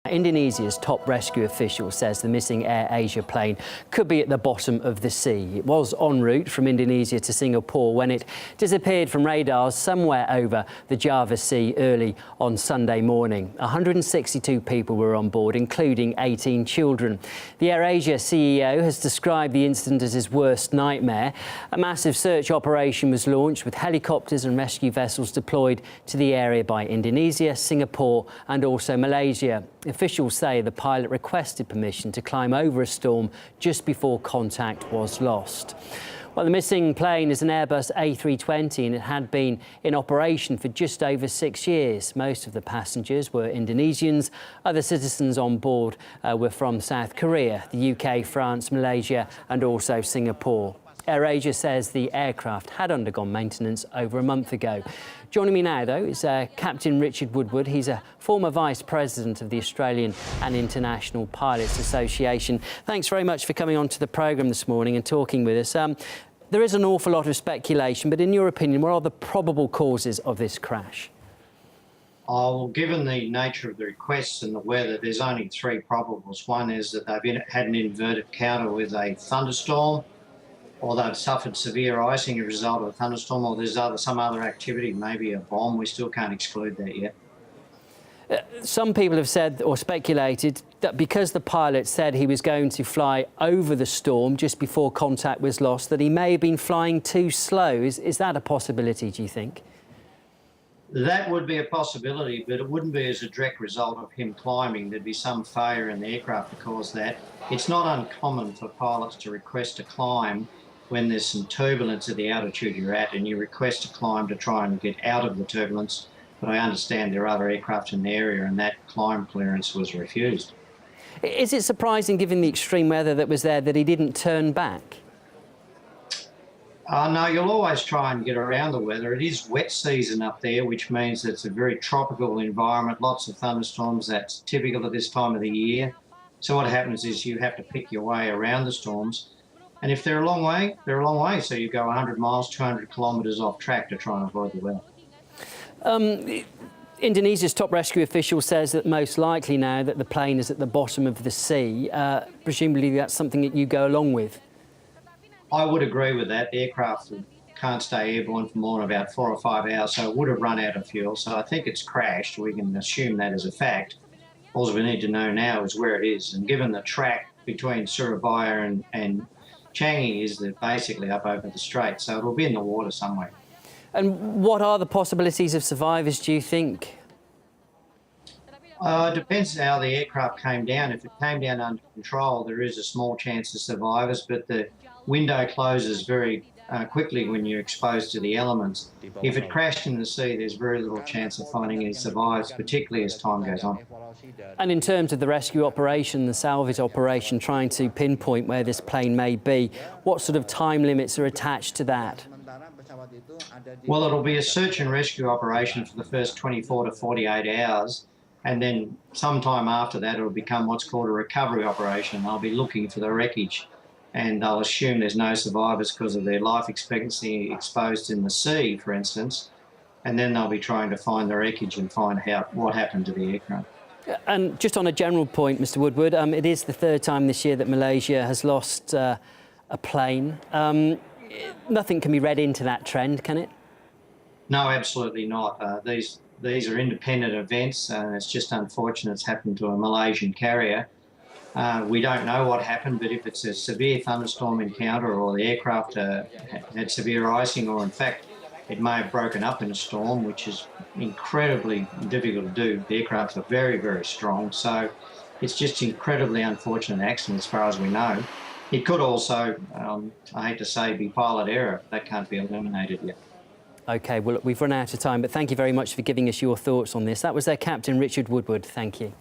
Indonesia's top rescue official says the missing AirAsia plane could be at the bottom of the sea. It was en route from Indonesia to Singapore when it disappeared from radars somewhere over the Java Sea early on Sunday morning. 162 people were on board, including 18 children. The AirAsia CEO has described the incident as his worst nightmare. A massive search operation was launched with helicopters and rescue vessels deployed to the area by Indonesia, Singapore and also Malaysia. Officials say the pilot requested permission to climb over a storm just before contact was lost. Well, the missing plane is an Airbus A320 and it had been in operation for just over 6 years. Most of the passengers were Indonesians. Other citizens on board were from South Korea, the UK, France, Malaysia and also Singapore. AirAsia says the aircraft had undergone maintenance over a month ago. Joining me now, though, is Captain Richard Woodward. He's a former Vice President of the Australian and International Pilots Association. Thanks very much for coming onto the programme this morning and talking with us. There is an awful lot of speculation, but in your opinion, what are the probable causes of this crash? Well, given the nature of the requests and the weather, there's only three probables. One is that they've had an inverted counter with a thunderstorm, or they've suffered severe icing as a result of a thunderstorm, or there's some other activity, maybe a bomb. We still can't exclude that yet. Some people have said or speculated that because the pilot said he was going to fly over the storm just before contact was lost, that he may have been flying too slow. Is that a possibility, do you think? That would be a possibility, but it wouldn't be as a direct result of him climbing. There'd be some failure in the aircraft to cause that. It's not uncommon for pilots to request a climb when there's some turbulence at the altitude you're at and you request a climb to try and get out of the turbulence. But I understand there are other aircraft in the area and that climb clearance was refused. Is it surprising, given the extreme weather that was there, that he didn't turn back? No, you'll always try and get around the weather. It is wet season up there, which means it's a very tropical environment, lots of thunderstorms. That's typical at this time of the year. So what happens is you have to pick your way around the storms. And if they're a long way, they're a long way. So you go 100 miles, 200 kilometres off track to try and avoid the weather. Indonesia's top rescue official says that most likely now that the plane is at the bottom of the sea. Presumably that's something that you go along with. I would agree with that. The aircraft can't stay airborne for more than about 4 or 5 hours, so it would have run out of fuel. So I think it's crashed. We can assume that as a fact. All we need to know now is where it is. And given the track between Surabaya and Changi is basically up over the strait, so it'll be in the water somewhere. And what are the possibilities of survivors, do you think? It depends how the aircraft came down. If it came down under control, there is a small chance of survivors, but the window closes very quickly when you're exposed to the elements. If it crashed in the sea, there's very little chance of finding any survivors, particularly as time goes on. And in terms of the rescue operation, the salvage operation, trying to pinpoint where this plane may be, what sort of time limits are attached to that? Well, it'll be a search and rescue operation for the first 24 to 48 hours. And then sometime after that, it'll become what's called a recovery operation. They'll be looking for the wreckage and they'll assume there's no survivors because of their life expectancy exposed in the sea, for instance. And then they'll be trying to find the wreckage and find out what happened to the aircraft. And just on a general point, Mr. Woodward, it is the third time this year that Malaysia has lost a plane. Nothing can be read into that trend, can it? No, absolutely not. These are independent events, and it's just unfortunate it's happened to a Malaysian carrier. We don't know what happened, but if it's a severe thunderstorm encounter or the aircraft had severe icing, or in fact it may have broken up in a storm, which is incredibly difficult to do. The aircraft are very, very strong, so it's just incredibly unfortunate accident as far as we know. It could also, I hate to say, be pilot error. That can't be eliminated yet. OK, well, look, we've run out of time, but thank you very much for giving us your thoughts on this. That was Captain Richard Woodward. Thank you.